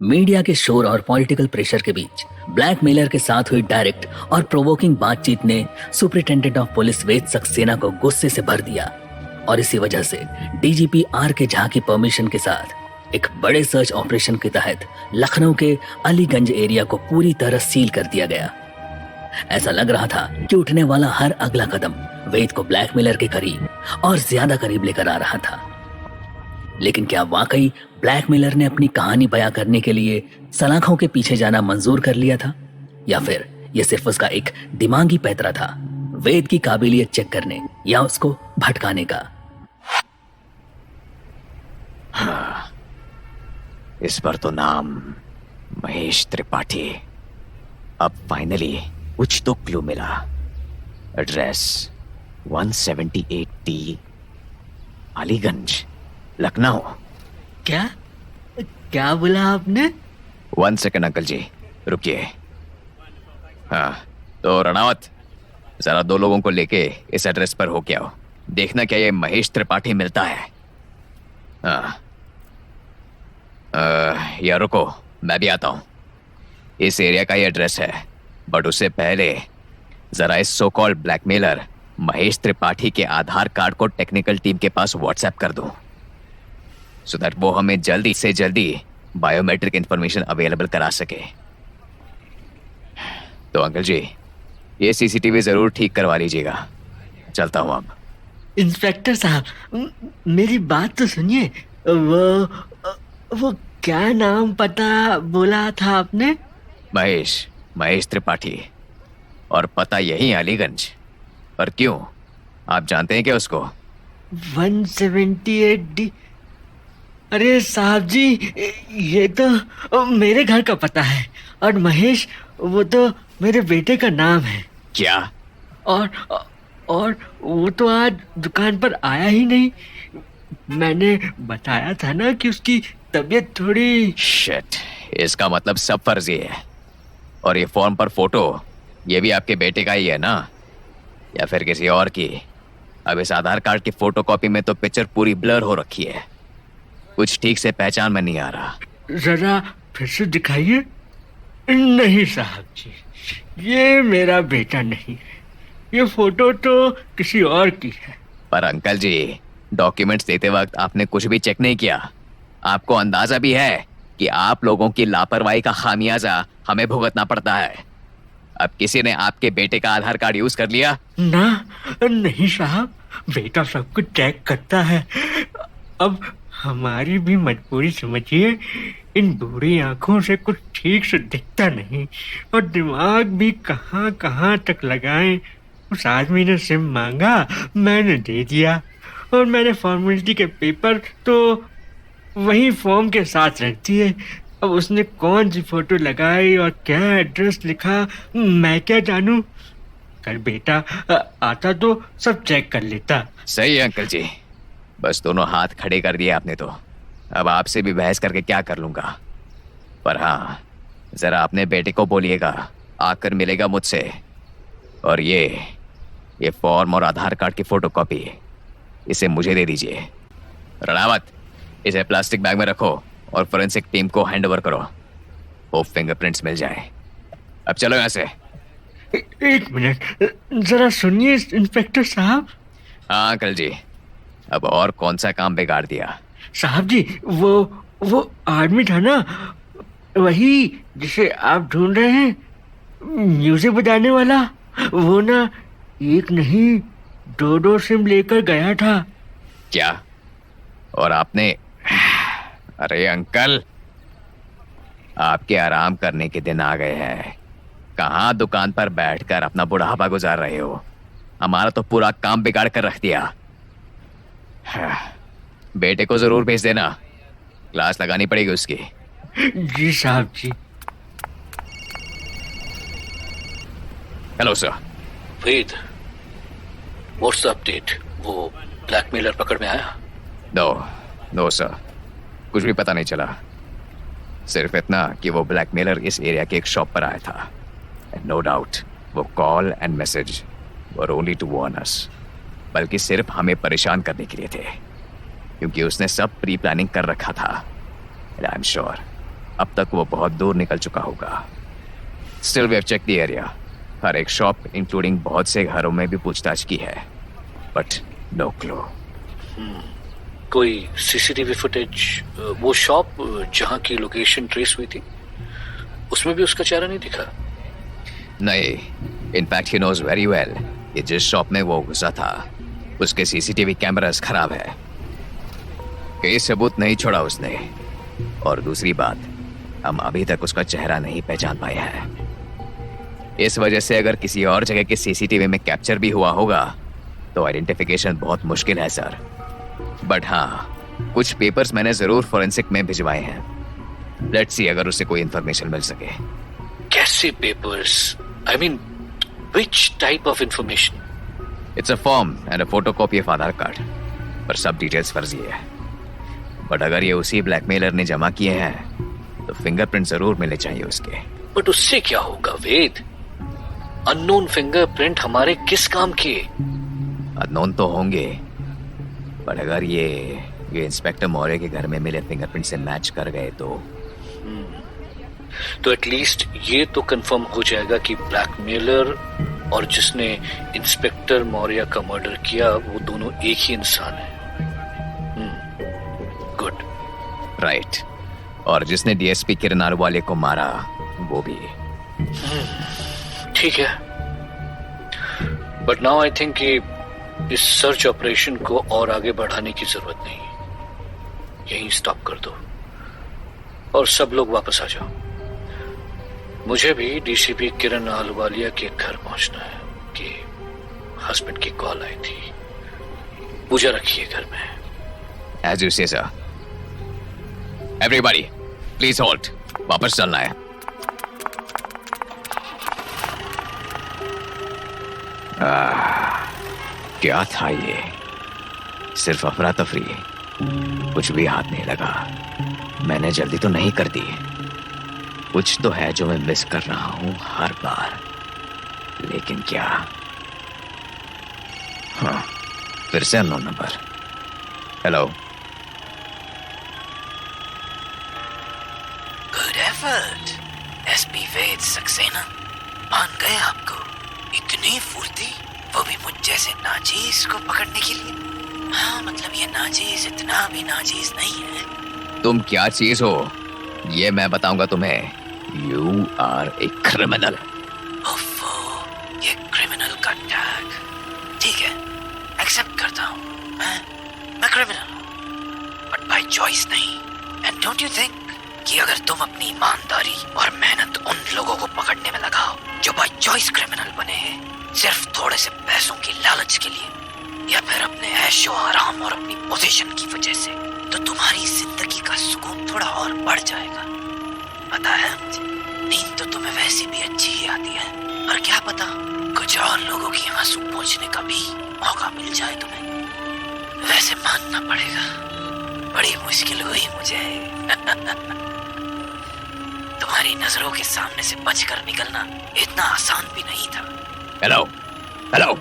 Media के शोर और पॉलिटिकल प्रेशर के बीच ब्लैकमेलर के साथ हुई डायरेक्ट और प्रोवोकिंग बातचीत ने सुपरिटेंडेंट ऑफ पुलिस वेद सक्सेना को गुस्से से भर दिया और इसी वजह से डीजीपी आर के झा की परमिशन के साथ एक बड़े सर्च ऑपरेशन के तहत लखनऊ के अलीगंज एरिया को पूरी तरह सील कर दिया गया। ऐसा लग रहा था कि उठने वाला हर अगला कदम वेद को ब्लैकमेलर के करीब और ज्यादा करीब लेकर आ रहा था। लेकिन क्या वाकई ब्लैकमेलर ने अपनी कहानी बयां करने के लिए सलाखों के पीछे जाना मंजूर कर लिया था, या फिर यह सिर्फ उसका एक दिमागी पैतरा था वेद की काबिलियत चेक करने या उसको भटकाने का। हाँ, इस पर तो नाम महेश त्रिपाठी। अब फाइनली कुछ तो क्लू मिला। Address 178D Aliganj, Lucknow. क्या क्या बोला आपने? 1 सेकंड अंकल जी, रुकिए। हाँ तो रणावत, जरा 2 लोगों को लेके इस एड्रेस पर होके आओ, देखना क्या ये महेश त्रिपाठी मिलता है। हाँ या रुको, मैं भी आता हूं। इस एरिया का ये एड्रेस है, बट उससे पहले जरा इस so called blackmailer Mahesh Tripathi के आधार कार्ड को टेक्निकल टीम के पास व्हाट्सएप कर दूं, सो दैट वो हमें जल्दी से जल्दी बायोमेट्रिक इंफॉर्मेशन अवेलेबल करा सके। तो अंकल जी, ये सीसीटीवी जरूर ठीक करवा लीजिएगा। चलता हूं अब। इंस्पेक्टर साहब, मेरी बात तो सुनिए। वो क्या नाम पता बोला था आपने? महेश त्रिपाठी, और पता यही अलीगंज। पर क्यों, आप जानते हैं क्या उसको? 178D। अरे साहब जी, ये तो मेरे घर का पता है, और महेश वो तो मेरे बेटे का नाम है। क्या? और वो तो आज दुकान पर आया ही नहीं। मैंने बताया था ना कि उसकी तबीयत थोड़ी। शिट, इसका मतलब सब फर्जी है। और ये फॉर्म पर फोटो, ये भी आपके बेटे का ही है ना, या फिर किसी और की? अब इस आधार कार्ड की फोटोकॉपी में तो पिक्चर पूरी ब्लर हो रखी है, कुछ ठीक से पहचान में नहीं आ रहा। जरा फिर से दिखाइए। नहीं साहब जी, ये मेरा बेटा नहीं है, ये फोटो तो किसी और की है। पर अंकल जी, डॉक्यूमेंट्स देते वक्त आपने कुछ भी चेक नहीं किया। आपको अंदाजा भी है कि आप लोगों की लापरवाही का खामियाजा हमें भुगतना पड़ता है। अब किसी ने आपके बेटे का आधार कार्ड यूज कर लिया? ना, नहीं साहब, बेटा सब कुछ चेक करता है। अब हमारी भी मजबूरी समझिए, इन बूढ़ी आंखों से कुछ ठीक से दिखता नहीं, और दिमाग भी कहाँ कहाँ तक लगाएं। उस आदमी ने सिम मांगा, मैंने दे दिया, और मैंने फॉर्मेलिटी के पेपर तो वही फॉर्म के साथ रख दिए। अब उसने कौन सी फोटो लगाई और क्या एड्रेस लिखा, मैं क्या जानूं। कल बेटा आता तो सब चेक कर लेता। सही है अंकल जी, बस दोनों हाथ खड़े कर दिए आपने तो। अब आपसे भी बहस करके क्या कर लूंगा। पर हाँ, जरा अपने बेटे को बोलिएगा आकर मिलेगा मुझसे, और ये फॉर्म और आधार कार्ड की फोटोकॉपी इसे मुझे दे दीजिए। रणावत, इसे प्लास्टिक बैग में रखो और फोरेंसिक टीम को हैंड ओवर करो। होप फिंगरप्रिंट्स मिल जाए। अब चलो यहाँ से। एक मिनट, जरा सुनिए इंस्पेक्टर साहब। हाँ अंकल जी, अब और कौन सा काम बिगाड़ दिया? साहब जी, वो आदमी था ना, वही जिसे आप ढूंढ रहे हैं, म्यूजिक बजाने वाला, वो ना एक नहीं 2 सिम लेकर गया था। क्या? और आपने? अरे अंकल, आपके आराम करने के दिन आ गए हैं। कहाँ दुकान पर बैठकर अपना बुढ़ापा गुजार रहे हो? हमारा तो पूरा काम बिगाड़ कर रख दिया। बेटे को जरूर भेज देना, क्लास लगानी पड़ेगी उसकी। जी साहब जी। Hello sir. Ved, what's the update? वो ब्लैकमेलर पकड़ में आया? नो सर, कुछ भी पता नहीं चला। सिर्फ इतना कि वो ब्लैकमेलर इस एरिया के एक शॉप पर आया था। नो डाउट वो call and message were only to warn us, बल्कि सिर्फ हमें परेशान करने के लिए थे, क्योंकि उसने सब प्री प्लानिंग कर रखा था। आई एम श्योर अब तक वो बहुत दूर निकल चुका होगा। Still we have check the area, हर एक शॉप इंक्लूडिंग बहुत से घरों में भी पूछताछ की है, बट नो क्लू। कोई सीसीटीवी फुटेज, वो शॉप जहां की लोकेशन ट्रेस हुई थी, उसमें भी उसका चेहरा नहीं दिखा? नहीं, in fact he knows very well कि जिस शॉप में वो घुसा था उसके सीसीटीवी कैमरास खराब है। कई सबूत नहीं छोड़ा उसने, और दूसरी बात, हम अभी तक उसका चेहरा नहीं पहचान पाए हैं। इस वजह से अगर किसी और जगह के सीसीटीवी में कैप्चर भी हुआ होगा तो आइडेंटिफिकेशन बहुत मुश्किल है सर। बट हाँ, कुछ पेपर्स मैंने जरूर फोरेंसिक में भिजवाए हैं। लेट्स सी अगर उससे कोई इंफॉर्मेशन मिल सके। कैसे papers? I mean which type of information? It's a form and a photocopy of Aadhaar card, पर सब डिटेल्स फर्जी है। बट अगर ये उसी ब्लैकमेलर ने जमा किए हैं तो फिंगरप्रिंट जरूर मिलने चाहिए उसके। बट उससे क्या होगा वेद? अननोन फिंगरप्रिंट हमारे किस काम के? अननोन तो होंगे, पर अगर ये इंस्पेक्टर मौर्य के घर में मिले फिंगरप्रिंट से मैच कर गए तो एटलीस्ट ये तो कंफर्म हो जाएगा कि ब्लैकमेलर और जिसने इंस्पेक्टर मौर्य का मर्डर किया वो दोनों एक ही इंसान है। गुड। राइट, और जिसने डीएसपी किरण आलवाले को मारा वो भी। ठीक है, बट नाउ आई थिंक कि इस सर्च ऑपरेशन को और आगे बढ़ाने की जरूरत नहीं है। यहीं स्टॉप कर दो और सब लोग वापस आ जाओ। मुझे भी डीसीपी किरण आलवालिया के घर पहुंचना है कि हस्बैंड की कॉल आई थी। पूजा रखिए घर में। एज यू से सर। एवरीबॉडी प्लीज होल्ड, वापस चलना है। क्या था ये? सिर्फ अफरा तफरी, कुछ भी हाथ नहीं लगा। मैंने जल्दी तो नहीं कर दी। कुछ तो है जो मैं मिस कर रहा हूं हर बार, लेकिन क्या? हाँ, फिर से unknown number. Hello. Good effort SP Ved Saxena. मान गए आपको। इतनी फुर्ती, वो भी मुझ जैसे नाजीज को पकड़ने के लिए। हाँ, मतलब ये नाजीज इतना भी नाजीज नहीं है। तुम क्या चीज हो ये मैं बताऊंगा तुम्हें। You are a criminal. ओफो, ये क्रिमिनल का टैग। ठीक है, एक्सेप्ट करता हूँ। मैं क्रिमिनल हूँ, बट बाय चॉइस नहीं। एंड डोंट यू थिंक कि अगर तुम अपनी ईमानदारी और मेहनत उन लोगों को पकड़ने में लगाओ जो बाय चॉइस क्रिमिनल बने हैं, सिर्फ थोड़े से पैसों की लालच के लिए, या फिर अपने ऐशो आराम और अपनी पोजीशन की वजह से, तो तुम्हारी जिंदगी का सुकून थोड़ा और बढ़ जाएगा। पता है मुझे, नींद तो तुम्हें वैसे भी अच्छी ही आती है, और क्या पता कुछ और लोगों की आंसू पोंछने का भी मौका मिल जाए तुम्हें। वैसे मानना पड़ेगा, बड़ी मुश्किल हुई मुझे तुम्हारी नजरों के सामने से बचकर निकलना इतना आसान भी नहीं था। Hello hello.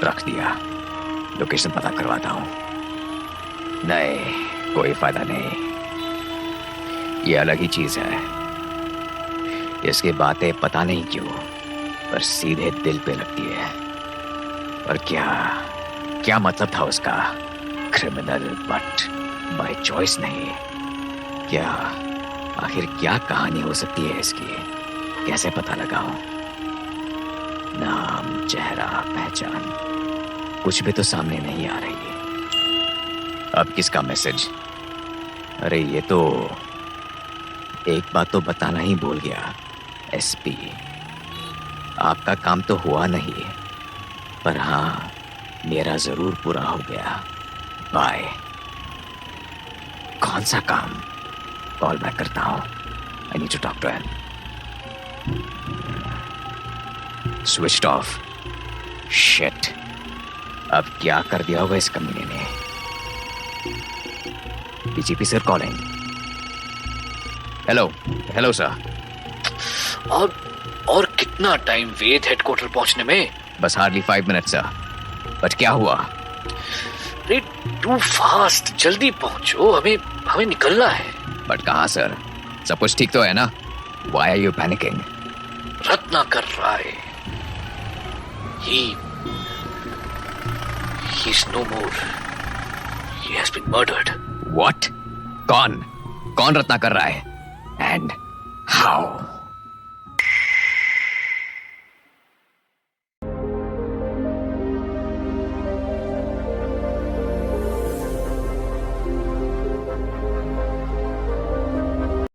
रख दिया, लोकेशन पता करवाता हूं। नहीं, कोई फायदा नहीं। ये अलग ही चीज है। इसकी बातें पता नहीं क्यों पर सीधे दिल पे लगती है। और क्या मतलब था उसका? क्रिमिनल बट बाय चॉइस नहीं। क्या आखिर क्या कहानी हो सकती है इसकी? कैसे पता लगाऊं? नाम, चेहरा, पहचान, कुछ भी तो सामने नहीं आ रही है। अब किसका मैसेज? अरे ये तो एक बात तो बताना ही भूल गया एसपी, आपका काम तो हुआ नहीं, पर हाँ मेरा जरूर पूरा हो गया। बाय। कौन सा काम? कॉल बैक करता हूँ। I need to talk to him. Switched off. Shit, अब क्या कर दिया होगा इस कमीने ने? DGP sir calling. Hello hello sir. और कितना टाइम वेद हेडक्वार्टर पहुंचने में? बस हार्डली 5 मिनट सर। बट क्या हुआ? अरे टू फास्ट, जल्दी पहुंचो, हमें हमें निकलना है। बट कहाँ सर? सब कुछ ठीक तो है ना? Why are you panicking? Ratnakar Rai, he's no more. He has been murdered. What? कौन रत्नाकर राय? And how?